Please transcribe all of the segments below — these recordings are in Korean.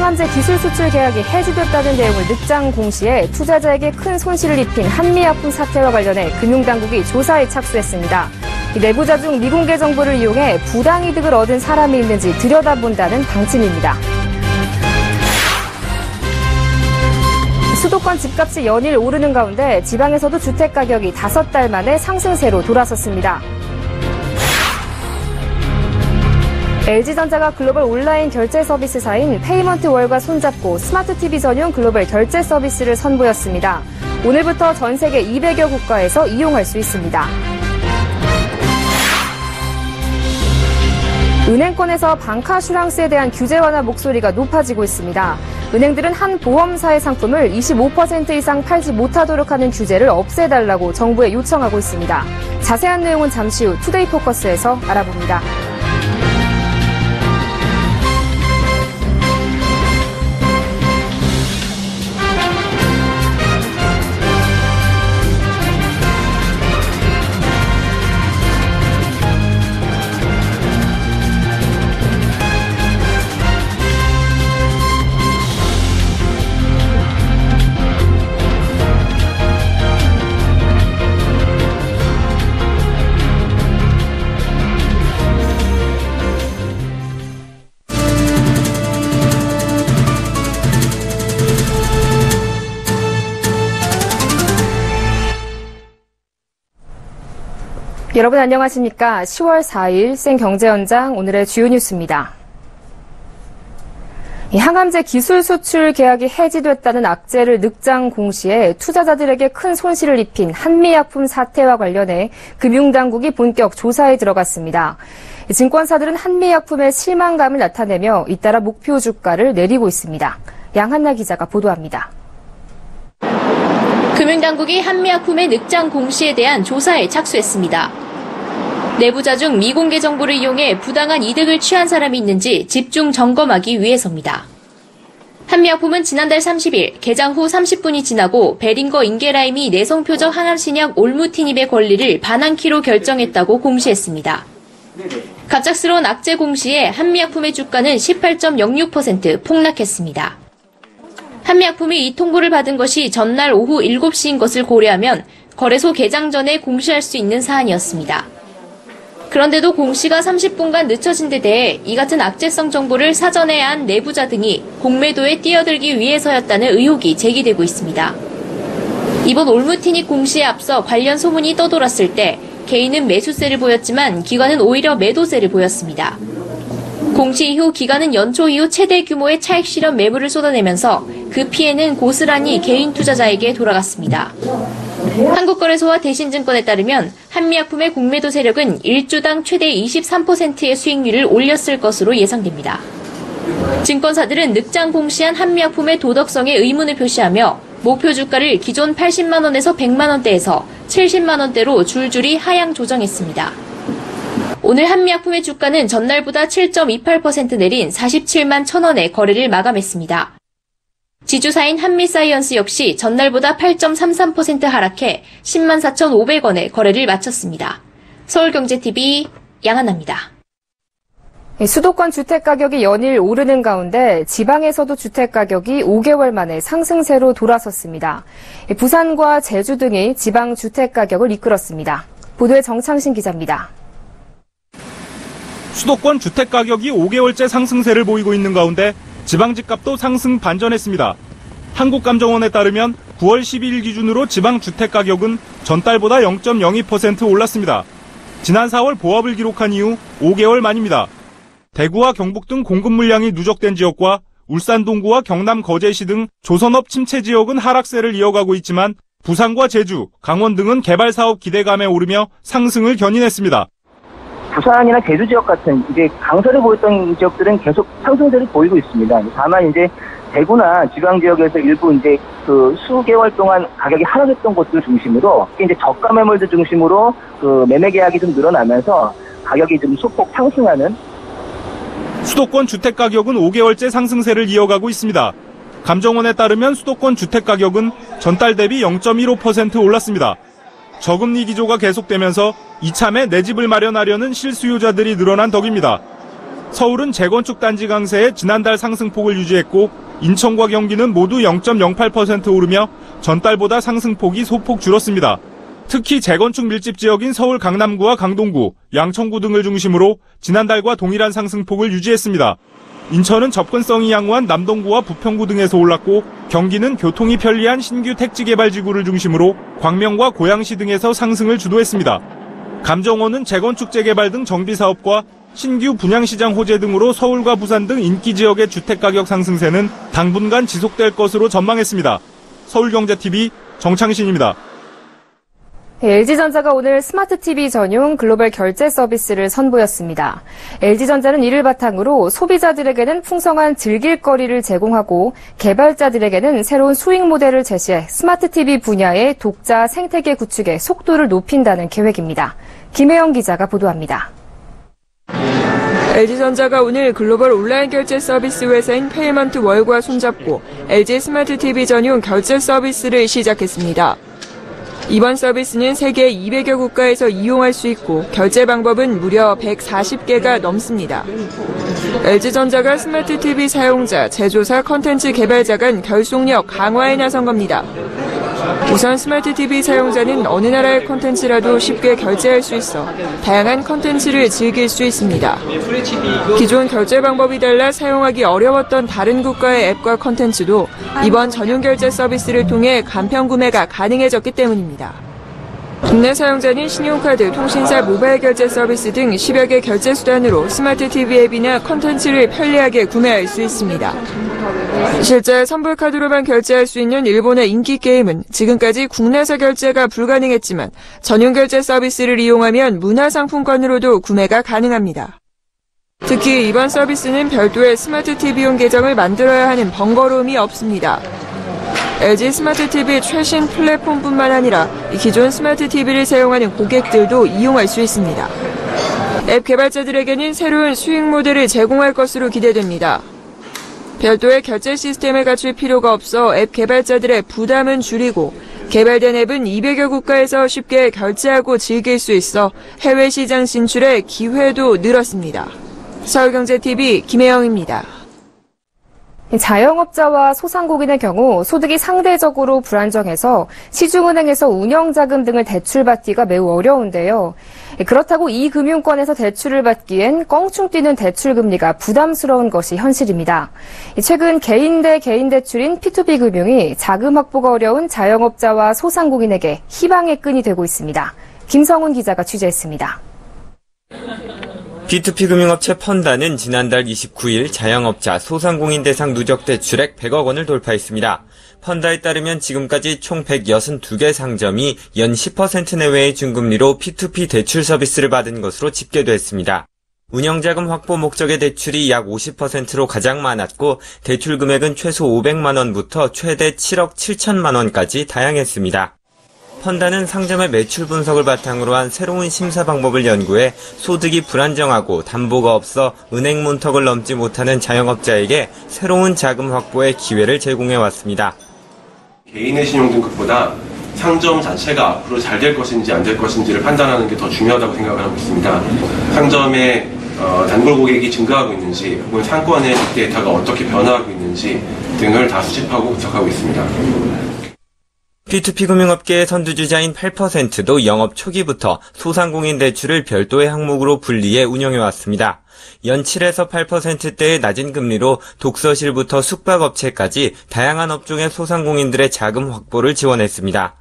항암제 기술 수출 계약이 해지됐다는 내용을 늑장 공시해 투자자에게 큰 손실을 입힌 한미약품 사태와 관련해 금융당국이 조사에 착수했습니다. 내부자 중 미공개 정보를 이용해 부당이득을 얻은 사람이 있는지 들여다본다는 방침입니다. 수도권 집값이 연일 오르는 가운데 지방에서도 주택가격이 5달 만에 상승세로 돌아섰습니다. LG전자가 글로벌 온라인 결제 서비스사인 페이먼트월과 손잡고 스마트 TV 전용 글로벌 결제 서비스를 선보였습니다. 오늘부터 전 세계 200여 국가에서 이용할 수 있습니다. 은행권에서 방카슈랑스에 대한 규제 완화 목소리가 높아지고 있습니다. 은행들은 한 보험사의 상품을 25% 이상 팔지 못하도록 하는 규제를 없애달라고 정부에 요청하고 있습니다. 자세한 내용은 잠시 후 투데이 포커스에서 알아봅니다. 여러분 안녕하십니까? 10월 4일 생경제연장 오늘의 주요 뉴스입니다. 항암제 기술 수출 계약이 해지됐다는 악재를 늑장 공시해 투자자들에게 큰 손실을 입힌 한미약품 사태와 관련해 금융당국이 본격 조사에 들어갔습니다. 증권사들은 한미약품의 실망감을 나타내며 잇따라 목표 주가를 내리고 있습니다. 양한나 기자가 보도합니다. 금융당국이 한미약품의 늑장 공시에 대한 조사에 착수했습니다. 내부자 중 미공개 정보를 이용해 부당한 이득을 취한 사람이 있는지 집중 점검하기 위해서입니다. 한미약품은 지난달 30일 개장 후 30분이 지나고 베링거 인게라임이 내성표적 항암신약 올무티닙의 권리를 반환키로 결정했다고 공시했습니다. 갑작스러운 악재 공시에 한미약품의 주가는 18.06% 폭락했습니다. 한미약품이 이 통보를 받은 것이 전날 오후 7시인 것을 고려하면 거래소 개장 전에 공시할 수 있는 사안이었습니다. 그런데도 공시가 30분간 늦춰진 데 대해 이 같은 악재성 정보를 사전에 안 내부자 등이 공매도에 뛰어들기 위해서였다는 의혹이 제기되고 있습니다. 이번 올무티닙 공시에 앞서 관련 소문이 떠돌았을 때 개인은 매수세를 보였지만 기관은 오히려 매도세를 보였습니다. 공시 이후 기관은 연초 이후 최대 규모의 차익 실현 매물을 쏟아내면서 그 피해는 고스란히 개인 투자자에게 돌아갔습니다. 한국거래소와 대신증권에 따르면 한미약품의 공매도 세력은 1주당 최대 23%의 수익률을 올렸을 것으로 예상됩니다. 증권사들은 늑장 공시한 한미약품의 도덕성에 의문을 표시하며 목표 주가를 기존 80만 원에서 100만 원대에서 70만 원대로 줄줄이 하향 조정했습니다. 오늘 한미약품의 주가는 전날보다 7.28% 내린 47만 1,000원에 거래를 마감했습니다. 지주사인 한미사이언스 역시 전날보다 8.33% 하락해 10만 4,500원에 거래를 마쳤습니다. 서울경제TV 양한나입니다. 수도권 주택가격이 연일 오르는 가운데 지방에서도 주택가격이 5개월 만에 상승세로 돌아섰습니다. 부산과 제주 등이 지방 주택가격을 이끌었습니다. 보도에 정창신 기자입니다. 수도권 주택가격이 5개월째 상승세를 보이고 있는 가운데 지방 집값도 상승 반전했습니다. 한국감정원에 따르면 9월 12일 기준으로 지방 주택가격은 전달보다 0.02% 올랐습니다. 지난 4월 보합을 기록한 이후 5개월 만입니다. 대구와 경북 등 공급 물량이 누적된 지역과 울산 동구와 경남 거제시 등 조선업 침체 지역은 하락세를 이어가고 있지만 부산과 제주, 강원 등은 개발 사업 기대감에 오르며 상승을 견인했습니다. 부산이나 제주 지역 같은 이제 강세를 보였던 지역들은 계속 상승세를 보이고 있습니다. 다만 이제 대구나 지방 지역에서 일부 이제 그 수개월 동안 가격이 하락했던 곳들 중심으로 이제 저가 매물들 중심으로 그 매매 계약이 좀 늘어나면서 가격이 좀 소폭 상승하는. 수도권 주택 가격은 5개월째 상승세를 이어가고 있습니다. 감정원에 따르면 수도권 주택 가격은 전달 대비 0.15% 올랐습니다. 저금리 기조가 계속되면서 이참에 내 집을 마련하려는 실수요자들이 늘어난 덕입니다. 서울은 재건축 단지 강세에 지난달 상승폭을 유지했고 인천과 경기는 모두 0.08% 오르며 전달보다 상승폭이 소폭 줄었습니다. 특히 재건축 밀집 지역인 서울 강남구와 강동구, 양천구 등을 중심으로 지난달과 동일한 상승폭을 유지했습니다. 인천은 접근성이 양호한 남동구와 부평구 등에서 올랐고 경기는 교통이 편리한 신규 택지 개발 지구를 중심으로 광명과 고양시 등에서 상승을 주도했습니다. 감정원은 재건축 재개발 등 정비사업과 신규 분양시장 호재 등으로 서울과 부산 등 인기 지역의 주택가격 상승세는 당분간 지속될 것으로 전망했습니다. 서울경제TV 정창신입니다. LG전자가 오늘 스마트 TV 전용 글로벌 결제 서비스를 선보였습니다. LG전자는 이를 바탕으로 소비자들에게는 풍성한 즐길거리를 제공하고 개발자들에게는 새로운 수익 모델을 제시해 스마트 TV 분야의 독자 생태계 구축에 속도를 높인다는 계획입니다. 김혜영 기자가 보도합니다. LG전자가 오늘 글로벌 온라인 결제 서비스 회사인 페이먼트 월과 손잡고 LG 스마트 TV 전용 결제 서비스를 시작했습니다. 이번 서비스는 세계 200여 국가에서 이용할 수 있고 결제 방법은 무려 140개가 넘습니다. LG전자가 스마트 TV 사용자, 제조사, 컨텐츠 개발자 간 결속력 강화에 나선 겁니다. 우선 스마트 TV 사용자는 어느 나라의 콘텐츠라도 쉽게 결제할 수 있어 다양한 콘텐츠를 즐길 수 있습니다. 기존 결제 방법이 달라 사용하기 어려웠던 다른 국가의 앱과 콘텐츠도 이번 전용 결제 서비스를 통해 간편 구매가 가능해졌기 때문입니다. 국내 사용자는 신용카드, 통신사 모바일 결제 서비스 등 10여 개 결제 수단으로 스마트 TV 앱이나 콘텐츠를 편리하게 구매할 수 있습니다. 실제 선불카드로만 결제할 수 있는 일본의 인기 게임은 지금까지 국내에서 결제가 불가능했지만 전용 결제 서비스를 이용하면 문화상품권으로도 구매가 가능합니다. 특히 이번 서비스는 별도의 스마트 TV용 계정을 만들어야 하는 번거로움이 없습니다. LG 스마트 TV 최신 플랫폼뿐만 아니라 기존 스마트 TV를 사용하는 고객들도 이용할 수 있습니다. 앱 개발자들에게는 새로운 수익 모델을 제공할 것으로 기대됩니다. 별도의 결제 시스템을 갖출 필요가 없어 앱 개발자들의 부담은 줄이고 개발된 앱은 200여 국가에서 쉽게 결제하고 즐길 수 있어 해외 시장 진출의 기회도 늘었습니다. 서울경제TV 김혜영입니다. 자영업자와 소상공인의 경우 소득이 상대적으로 불안정해서 시중은행에서 운영자금 등을 대출받기가 매우 어려운데요. 그렇다고 이 금융권에서 대출을 받기엔 껑충 뛰는 대출금리가 부담스러운 것이 현실입니다. 최근 개인 대 개인 대출인 P2P 금융이 자금 확보가 어려운 자영업자와 소상공인에게 희망의 끈이 되고 있습니다. 김성훈 기자가 취재했습니다. P2P 금융업체 펀다는 지난달 29일 자영업자 소상공인 대상 누적 대출액 100억 원을 돌파했습니다. 펀다에 따르면 지금까지 총 162개 상점이 연 10% 내외의 중금리로 P2P 대출 서비스를 받은 것으로 집계됐습니다. 운영자금 확보 목적의 대출이 약 50%로 가장 많았고 대출 금액은 최소 500만 원부터 최대 7억 7천만 원까지 다양했습니다. 펀다는 상점의 매출 분석을 바탕으로 한 새로운 심사 방법을 연구해 소득이 불안정하고 담보가 없어 은행 문턱을 넘지 못하는 자영업자에게 새로운 자금 확보의 기회를 제공해 왔습니다. 개인의 신용 등급보다 상점 자체가 앞으로 잘 될 것인지 안 될 것인지를 판단하는 게 더 중요하다고 생각을 하고 있습니다. 상점의 단골 고객이 증가하고 있는지 혹은 상권의 빅데이터가 어떻게 변화하고 있는지 등을 다 수집하고 분석하고 있습니다. P2P 금융업계의 선두주자인 8%도 영업 초기부터 소상공인 대출을 별도의 항목으로 분리해 운영해왔습니다. 연 7에서 8%대의 낮은 금리로 독서실부터 숙박업체까지 다양한 업종의 소상공인들의 자금 확보를 지원했습니다.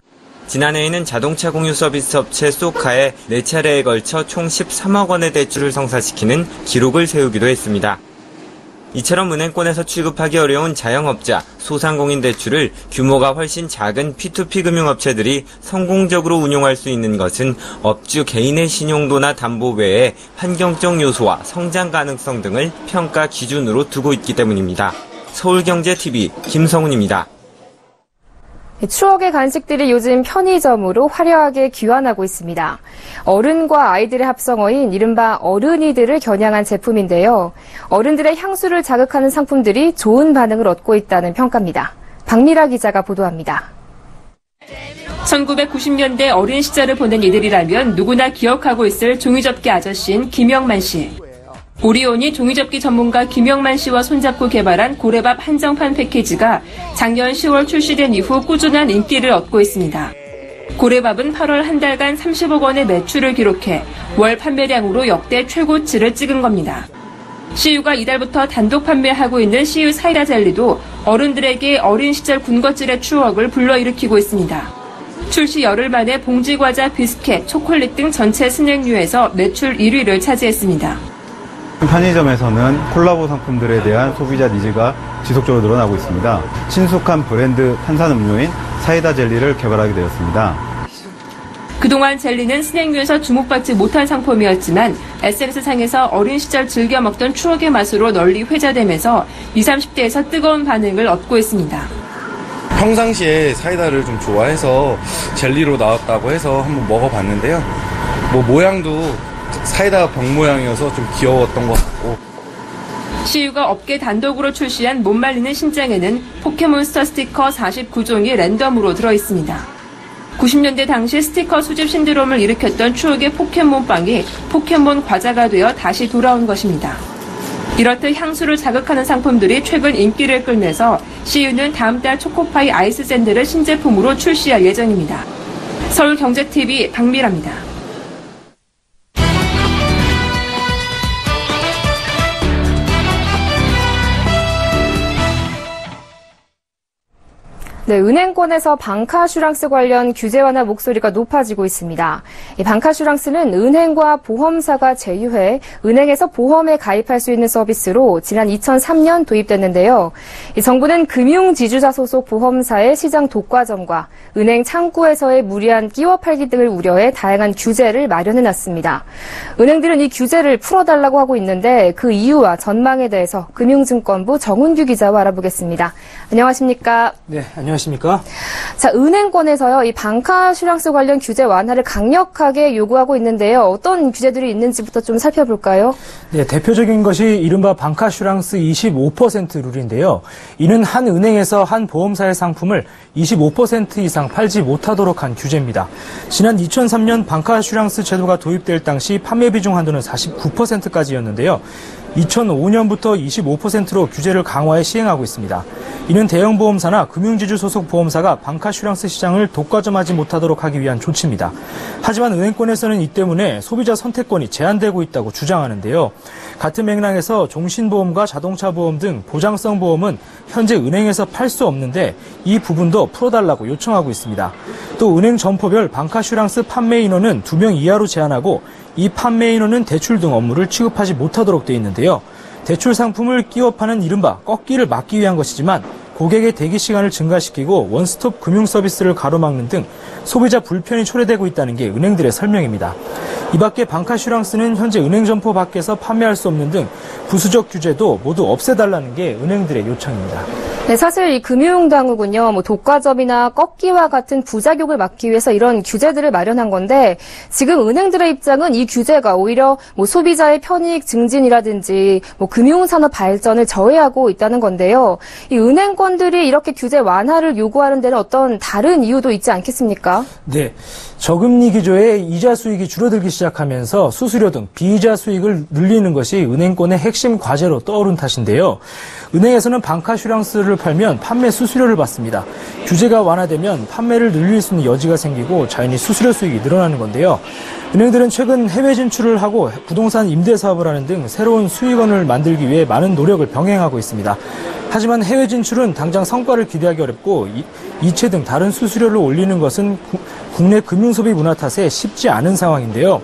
지난해에는 자동차 공유 서비스 업체 소카에 4차례에 걸쳐 총 13억 원의 대출을 성사시키는 기록을 세우기도 했습니다. 이처럼 은행권에서 취급하기 어려운 자영업자, 소상공인 대출을 규모가 훨씬 작은 P2P 금융업체들이 성공적으로 운용할 수 있는 것은 업주 개인의 신용도나 담보 외에 환경적 요소와 성장 가능성 등을 평가 기준으로 두고 있기 때문입니다. 서울경제TV 김성훈입니다. 추억의 간식들이 요즘 편의점으로 화려하게 귀환하고 있습니다. 어른과 아이들의 합성어인 이른바 어른이들을 겨냥한 제품인데요. 어른들의 향수를 자극하는 상품들이 좋은 반응을 얻고 있다는 평가입니다. 박미라 기자가 보도합니다. 1990년대 어린 시절을 보낸 이들이라면 누구나 기억하고 있을 종이접기 아저씨인 김영만 씨. 오리온이 종이접기 전문가 김영만 씨와 손잡고 개발한 고래밥 한정판 패키지가 작년 10월 출시된 이후 꾸준한 인기를 얻고 있습니다. 고래밥은 8월 한 달간 30억 원의 매출을 기록해 월 판매량으로 역대 최고치를 찍은 겁니다. CU가 이달부터 단독 판매하고 있는 CU 사이다 젤리도 어른들에게 어린 시절 군것질의 추억을 불러일으키고 있습니다. 출시 열흘 만에 봉지과자, 비스켓, 초콜릿 등 전체 스낵류에서 매출 1위를 차지했습니다. 편의점에서는 콜라보 상품들에 대한 소비자 니즈가 지속적으로 늘어나고 있습니다. 친숙한 브랜드 탄산음료인 사이다 젤리를 개발하게 되었습니다. 그동안 젤리는 스낵류에서 주목받지 못한 상품이었지만 SNS상에서 어린 시절 즐겨 먹던 추억의 맛으로 널리 회자되면서 20, 30대에서 뜨거운 반응을 얻고 있습니다. 평상시에 사이다를 좀 좋아해서 젤리로 나왔다고 해서 한번 먹어봤는데요. 모양도 사이다 병 모양이어서 좀 귀여웠던 것 같고. CU가 업계 단독으로 출시한 못 말리는 신장에는 포켓몬스터 스티커 49종이 랜덤으로 들어있습니다. 90년대 당시 스티커 수집 신드롬을 일으켰던 추억의 포켓몬빵이 포켓몬 과자가 되어 다시 돌아온 것입니다. 이렇듯 향수를 자극하는 상품들이 최근 인기를 끌면서 CU는 다음 달 초코파이 아이스 샌드를 신제품으로 출시할 예정입니다. 서울경제TV 박미라입니다. 네, 은행권에서 방카슈랑스 관련 규제 완화 목소리가 높아지고 있습니다. 이 방카슈랑스는 은행과 보험사가 제휴해 은행에서 보험에 가입할 수 있는 서비스로 지난 2003년 도입됐는데요. 이 정부는 금융지주사 소속 보험사의 시장 독과점과 은행 창구에서의 무리한 끼워 팔기 등을 우려해 다양한 규제를 마련해놨습니다. 은행들은 이 규제를 풀어달라고 하고 있는데 그 이유와 전망에 대해서 금융증권부 정은규 기자와 알아보겠습니다. 안녕하십니까? 네, 안녕하십니까? 자, 은행권에서요, 이 방카슈랑스 관련 규제 완화를 강력하게 요구하고 있는데요. 어떤 규제들이 있는지부터 좀 살펴볼까요? 네, 대표적인 것이 이른바 방카슈랑스 25% 룰인데요. 이는 한 은행에서 한 보험사의 상품을 25% 이상 팔지 못하도록 한 규제입니다. 지난 2003년 방카슈랑스 제도가 도입될 당시 판매 비중 한도는 49%까지였는데요. 2005년부터 25%로 규제를 강화해 시행하고 있습니다. 이는 대형 보험사나 금융지주 소속 보험사가 방카슈랑스 시장을 독과점하지 못하도록 하기 위한 조치입니다. 하지만 은행권에서는 이 때문에 소비자 선택권이 제한되고 있다고 주장하는데요. 같은 맥락에서 종신보험과 자동차보험 등 보장성 보험은 현재 은행에서 팔 수 없는데 이 부분도 풀어달라고 요청하고 있습니다. 또 은행 점포별 방카슈랑스 판매 인원은 2명 이하로 제한하고 이 판매 인원은 대출 등 업무를 취급하지 못하도록 되어 있는데요. 대출 상품을 끼워 파는 이른바 꺾기를 막기 위한 것이지만 고객의 대기 시간을 증가시키고 원스톱 금융 서비스를 가로막는 등 소비자 불편이 초래되고 있다는 게 은행들의 설명입니다. 이 밖에 방카슈랑스는 현재 은행 점포 밖에서 판매할 수 없는 등 부수적 규제도 모두 없애달라는 게 은행들의 요청입니다. 네, 사실 이 금융당국은요, 독과점이나 꺾기와 같은 부작용을 막기 위해서 이런 규제들을 마련한 건데, 지금 은행들의 입장은 이 규제가 오히려 소비자의 편익 증진이라든지 금융산업 발전을 저해하고 있다는 건데요. 이 은행권들이 이렇게 규제 완화를 요구하는 데는 어떤 다른 이유도 있지 않겠습니까? 네. 저금리 기조에 이자 수익이 줄어들기 시작하면서 수수료 등 비이자 수익을 늘리는 것이 은행권의 핵심 과제로 떠오른 탓인데요. 은행에서는 방카슈랑스를 팔면 판매 수수료를 받습니다. 규제가 완화되면 판매를 늘릴 수 있는 여지가 생기고 자연히 수수료 수익이 늘어나는 건데요. 은행들은 최근 해외 진출을 하고 부동산 임대 사업을 하는 등 새로운 수익원을 만들기 위해 많은 노력을 병행하고 있습니다. 하지만 해외 진출은 당장 성과를 기대하기 어렵고 이체 등 다른 수수료를 올리는 것은 국내 금융소비 문화 탓에 쉽지 않은 상황인데요.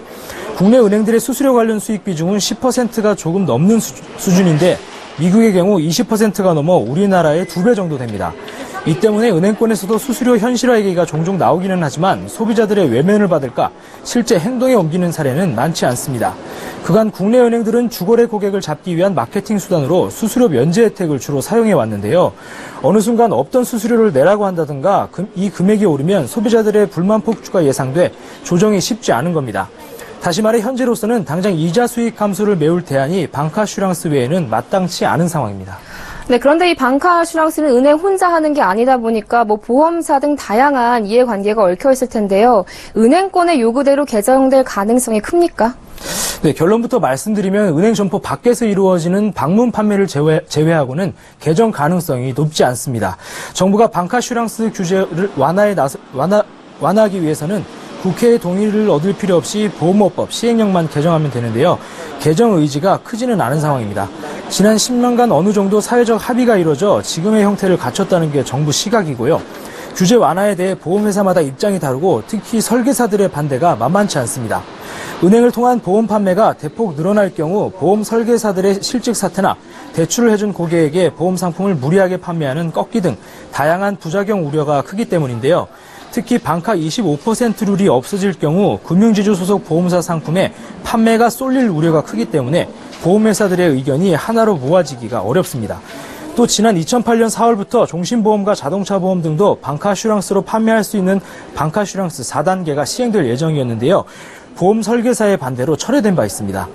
국내 은행들의 수수료 관련 수익 비중은 10%가 조금 넘는 수준인데 미국의 경우 20%가 넘어 우리나라의 2배 정도 됩니다. 이 때문에 은행권에서도 수수료 현실화 얘기가 종종 나오기는 하지만 소비자들의 외면을 받을까 실제 행동에 옮기는 사례는 많지 않습니다. 그간 국내 은행들은 주거래 고객을 잡기 위한 마케팅 수단으로 수수료 면제 혜택을 주로 사용해 왔는데요. 어느 순간 없던 수수료를 내라고 한다든가 이 금액이 오르면 소비자들의 불만 폭주가 예상돼 조정이 쉽지 않은 겁니다. 다시 말해 현재로서는 당장 이자 수익 감소를 메울 대안이 방카슈랑스 외에는 마땅치 않은 상황입니다. 네, 그런데 이 방카슈랑스는 은행 혼자 하는 게 아니다 보니까 보험사 등 다양한 이해관계가 얽혀 있을 텐데요. 은행권의 요구대로 개정될 가능성이 큽니까? 네, 결론부터 말씀드리면 은행 점포 밖에서 이루어지는 방문 판매를 제외하고는 개정 가능성이 높지 않습니다. 정부가 방카슈랑스 규제를 완화하기 위해서는 국회의 동의를 얻을 필요 없이 보험업법 시행령만 개정하면 되는데요. 개정 의지가 크지는 않은 상황입니다. 지난 10년간 어느 정도 사회적 합의가 이루어져 지금의 형태를 갖췄다는 게 정부 시각이고요. 규제 완화에 대해 보험회사마다 입장이 다르고 특히 설계사들의 반대가 만만치 않습니다. 은행을 통한 보험 판매가 대폭 늘어날 경우 보험 설계사들의 실직 사태나 대출을 해준 고객에게 보험 상품을 무리하게 판매하는 꺾기 등 다양한 부작용 우려가 크기 때문인데요. 특히 방카 25% 룰이 없어질 경우 금융지주 소속 보험사 상품에 판매가 쏠릴 우려가 크기 때문에 보험회사들의 의견이 하나로 모아지기가 어렵습니다. 또 지난 2008년 4월부터 종신보험과 자동차보험 등도 방카슈랑스로 판매할 수 있는 방카슈랑스 4단계가 시행될 예정이었는데요. 보험 설계사의 반대로 철회된 바 있습니다.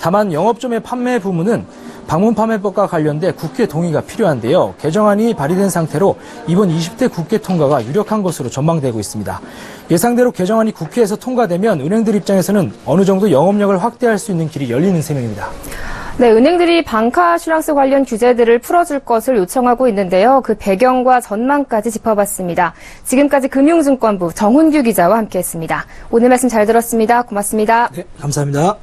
다만 영업점의 판매 부문은 방문판매법과 관련돼 국회 동의가 필요한데요. 개정안이 발의된 상태로 이번 20대 국회 통과가 유력한 것으로 전망되고 있습니다. 예상대로 개정안이 국회에서 통과되면 은행들 입장에서는 어느 정도 영업력을 확대할 수 있는 길이 열리는 셈입니다. 네, 은행들이 방카슈랑스 관련 규제들을 풀어줄 것을 요청하고 있는데요. 그 배경과 전망까지 짚어봤습니다. 지금까지 금융증권부 정훈규 기자와 함께했습니다. 오늘 말씀 잘 들었습니다. 고맙습니다. 네, 감사합니다.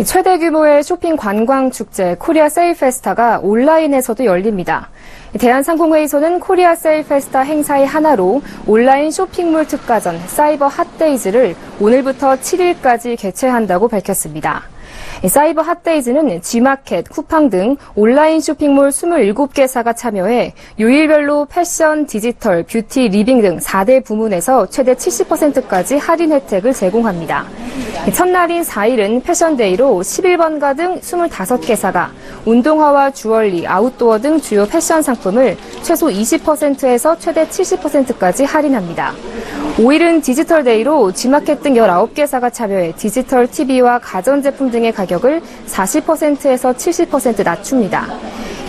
최대 규모의 쇼핑 관광 축제 코리아 세일 페스타가 온라인에서도 열립니다. 대한상공회의소는 코리아 세일 페스타 행사의 하나로 온라인 쇼핑몰 특가전 사이버 핫데이즈를 오늘부터 7일까지 개최한다고 밝혔습니다. 사이버 핫데이즈는 G마켓, 쿠팡 등 온라인 쇼핑몰 27개사가 참여해 요일별로 패션, 디지털, 뷰티, 리빙 등 4대 부문에서 최대 70%까지 할인 혜택을 제공합니다. 첫날인 4일은 패션데이로 11번가 등 25개사가 운동화와 주얼리, 아웃도어 등 주요 패션 상품을 최소 20%에서 최대 70%까지 할인합니다. 5일은 디지털데이로 G마켓 등 19개사가 참여해 디지털 TV와 가전제품 등의 가격을 40%에서 70% 낮춥니다.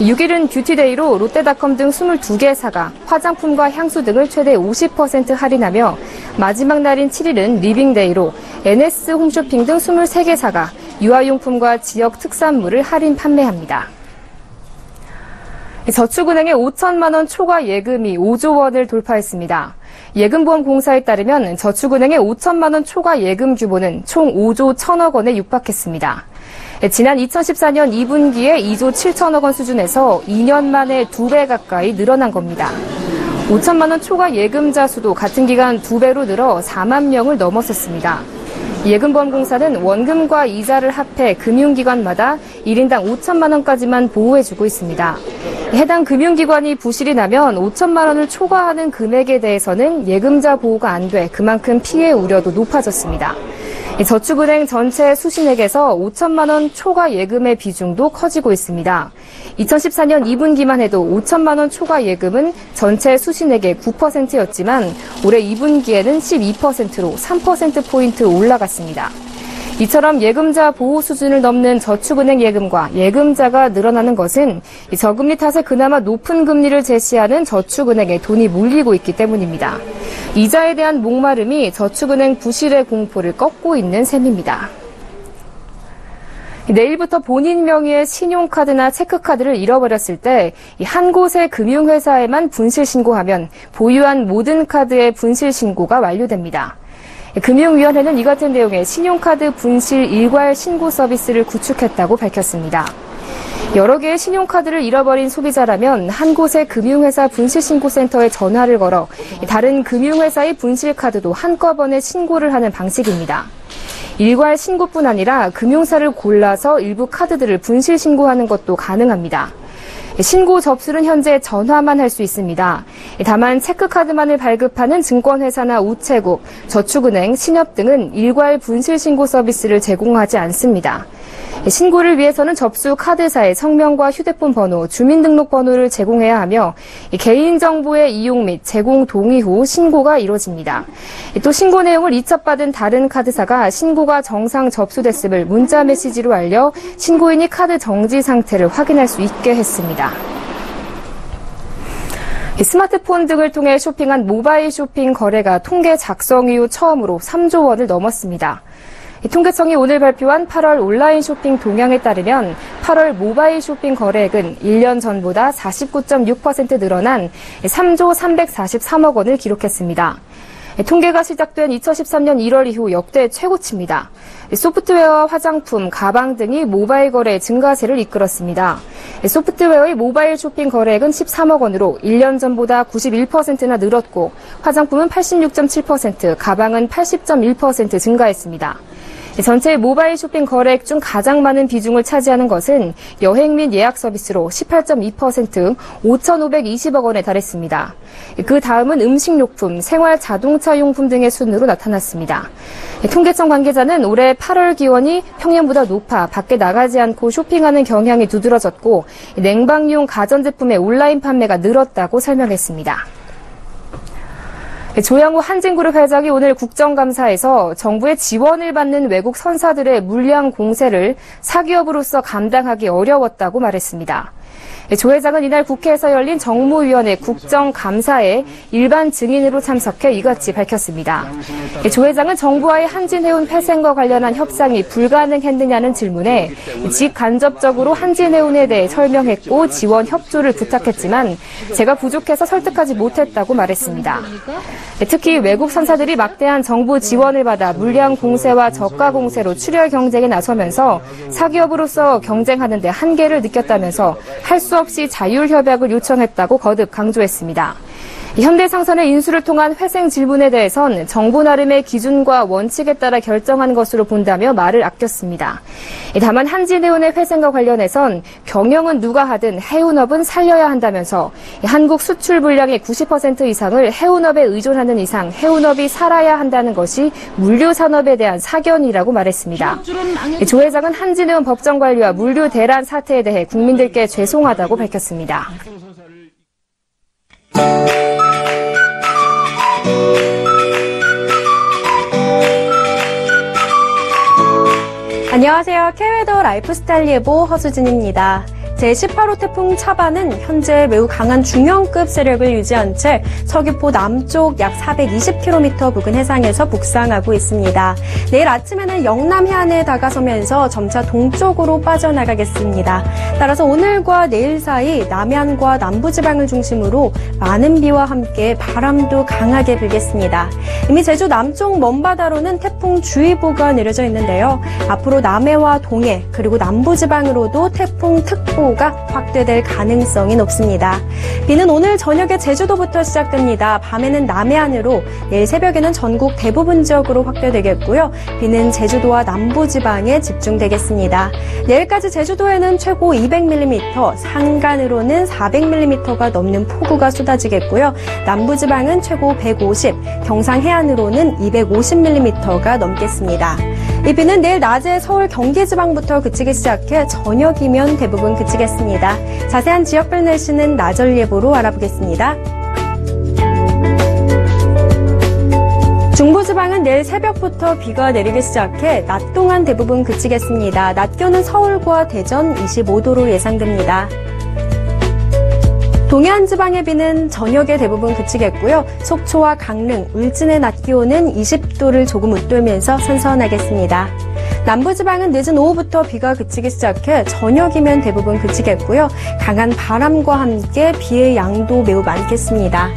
6일은 뷰티데이로 롯데닷컴 등 22개사가 화장품과 향수 등을 최대 50% 할인하며 마지막 날인 7일은 리빙데이로 NS 홈쇼핑 등 23개사가 유아용품과 지역 특산물을 할인 판매합니다. 저축은행의 5천만 원 초과 예금이 5조 원을 돌파했습니다. 예금보험공사에 따르면 저축은행의 5천만 원 초과 예금 규모는 총 5조 1천억 원에 육박했습니다. 지난 2014년 2분기에 2조 7천억 원 수준에서 2년 만에 2배 가까이 늘어난 겁니다. 5천만 원 초과 예금자 수도 같은 기간 2배로 늘어 4만 명을 넘어섰습니다. 예금보험공사는 원금과 이자를 합해 금융기관마다 1인당 5천만 원까지만 보호해주고 있습니다. 해당 금융기관이 부실이 나면 5천만 원을 초과하는 금액에 대해서는 예금자 보호가 안 돼 그만큼 피해 우려도 높아졌습니다. 저축은행 전체 수신액에서 5천만 원 초과 예금의 비중도 커지고 있습니다. 2014년 2분기만 해도 5천만 원 초과 예금은 전체 수신액의 9%였지만 올해 2분기에는 12%로 3%포인트 올라갔습니다. 이처럼 예금자 보호 수준을 넘는 저축은행 예금과 예금자가 늘어나는 것은 저금리 탓에 그나마 높은 금리를 제시하는 저축은행에 돈이 몰리고 있기 때문입니다. 이자에 대한 목마름이 저축은행 부실의 공포를 꺾고 있는 셈입니다. 내일부터 본인 명의의 신용카드나 체크카드를 잃어버렸을 때 한 곳의 금융회사에만 분실 신고하면 보유한 모든 카드의 분실 신고가 완료됩니다. 금융위원회는 이 같은 내용의 신용카드 분실 일괄 신고 서비스를 구축했다고 밝혔습니다. 여러 개의 신용카드를 잃어버린 소비자라면 한 곳의 금융회사 분실신고센터에 전화를 걸어 다른 금융회사의 분실카드도 한꺼번에 신고를 하는 방식입니다. 일괄 신고뿐 아니라 금융사를 골라서 일부 카드들을 분실신고하는 것도 가능합니다. 신고 접수는 현재 전화만 할 수 있습니다. 다만 체크카드만을 발급하는 증권회사나 우체국, 저축은행, 신협 등은 일괄 분실신고 서비스를 제공하지 않습니다. 신고를 위해서는 접수 카드사의 성명과 휴대폰 번호, 주민등록번호를 제공해야 하며 개인정보의 이용 및 제공 동의 후 신고가 이루어집니다. 또 신고 내용을 이첩받은 다른 카드사가 신고가 정상 접수됐음을 문자 메시지로 알려 신고인이 카드 정지 상태를 확인할 수 있게 했습니다. 스마트폰 등을 통해 쇼핑한 모바일 쇼핑 거래가 통계 작성 이후 처음으로 3조 원을 넘었습니다. 통계청이 오늘 발표한 8월 온라인 쇼핑 동향에 따르면 8월 모바일 쇼핑 거래액은 1년 전보다 49.6% 늘어난 3조 343억 원을 기록했습니다. 통계가 시작된 2013년 1월 이후 역대 최고치입니다. 소프트웨어와 화장품, 가방 등이 모바일 거래 증가세를 이끌었습니다. 소프트웨어의 모바일 쇼핑 거래액은 13억 원으로 1년 전보다 91%나 늘었고 화장품은 86.7%, 가방은 80.1% 증가했습니다. 전체 모바일 쇼핑 거래액 중 가장 많은 비중을 차지하는 것은 여행 및 예약 서비스로 18.2%, 5,520억 원에 달했습니다. 그 다음은 음식료품, 생활 자동차용품 등의 순으로 나타났습니다. 통계청 관계자는 올해 8월 기온이 평년보다 높아 밖에 나가지 않고 쇼핑하는 경향이 두드러졌고 냉방용 가전제품의 온라인 판매가 늘었다고 설명했습니다. 조양호 한진그룹 회장이 오늘 국정감사에서 정부의 지원을 받는 외국 선사들의 물량 공세를 사기업으로서 감당하기 어려웠다고 말했습니다. 조 회장은 이날 국회에서 열린 정무위원회 국정감사에 일반 증인으로 참석해 이같이 밝혔습니다. 조 회장은 정부와의 한진해운 폐쇄과 관련한 협상이 불가능했느냐는 질문에 직간접적으로 한진해운에 대해 설명했고 지원 협조를 부탁했지만 제가 부족해서 설득하지 못했다고 말했습니다. 특히 외국 선사들이 막대한 정부 지원을 받아 물량 공세와 저가 공세로 출혈 경쟁에 나서면서 사기업으로서 경쟁하는 데 한계를 느꼈다면서 할 수 없이 자율협약을 요청했다고 거듭 강조했습니다. 현대상선의 인수를 통한 회생 질문에 대해선 정부 나름의 기준과 원칙에 따라 결정한 것으로 본다며 말을 아꼈습니다. 다만 한진해운의 회생과 관련해선 경영은 누가 하든 해운업은 살려야 한다면서 한국 수출 물량의 90% 이상을 해운업에 의존하는 이상 해운업이 살아야 한다는 것이 물류산업에 대한 사견이라고 말했습니다. 조 회장은 한진해운 법정관리와 물류 대란 사태에 대해 국민들께 죄송하다고 밝혔습니다. 안녕하세요. K웨더 라이프스타일 예보 허수진입니다. 제18호 태풍 차바는 현재 매우 강한 중형급 세력을 유지한 채 서귀포 남쪽 약 420km 부근 해상에서 북상하고 있습니다. 내일 아침에는 영남 해안에 다가서면서 점차 동쪽으로 빠져나가겠습니다. 따라서 오늘과 내일 사이 남해안과 남부지방을 중심으로 많은 비와 함께 바람도 강하게 불겠습니다. 이미 제주 남쪽 먼바다로는 태풍주의보가 내려져 있는데요. 앞으로 남해와 동해 그리고 남부지방으로도 태풍특보 가 확대될 가능성이 높습니다. 비는 오늘 저녁에 제주도부터 시작됩니다. 밤에는 남해안으로, 내일 새벽에는 전국 대부분 지역으로 확대되겠고요. 비는 제주도와 남부지방에 집중되겠습니다. 내일까지 제주도에는 최고 200mm, 상간으로는 400mm가 넘는 폭우가 쏟아지겠고요. 남부지방은 최고 150, 경상 해안으로는 250mm가 넘겠습니다. 이 비는 내일 낮에 서울 경기지방부터 그치기 시작해 저녁이면 대부분 그치겠습니다. 자세한 지역별 날씨는 나절 예보로 알아보겠습니다. 중부지방은 내일 새벽부터 비가 내리기 시작해 낮 동안 대부분 그치겠습니다. 낮 기온은 서울과 대전 25도로 예상됩니다. 동해안 지방의 비는 저녁에 대부분 그치겠고요. 속초와 강릉, 울진의 낮 기온은 20도를 조금 웃돌면서 선선하겠습니다. 남부지방은 늦은 오후부터 비가 그치기 시작해 저녁이면 대부분 그치겠고요. 강한 바람과 함께 비의 양도 매우 많겠습니다.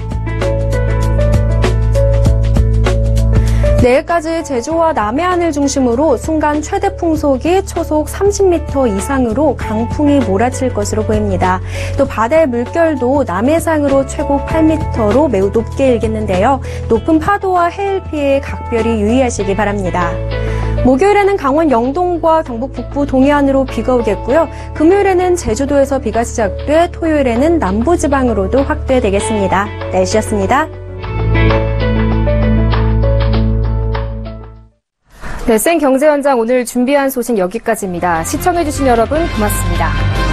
내일까지 제주와 남해안을 중심으로 순간 최대 풍속이 초속 30m 이상으로 강풍이 몰아칠 것으로 보입니다. 또 바다의 물결도 남해상으로 최고 8m로 매우 높게 일겠는데요. 높은 파도와 해일 피해에 각별히 유의하시기 바랍니다. 목요일에는 강원 영동과 경북 북부 동해안으로 비가 오겠고요. 금요일에는 제주도에서 비가 시작돼 토요일에는 남부지방으로도 확대되겠습니다. 날씨였습니다. 네, 생경제 현장 오늘 준비한 소식 여기까지입니다. 시청해주신 여러분 고맙습니다.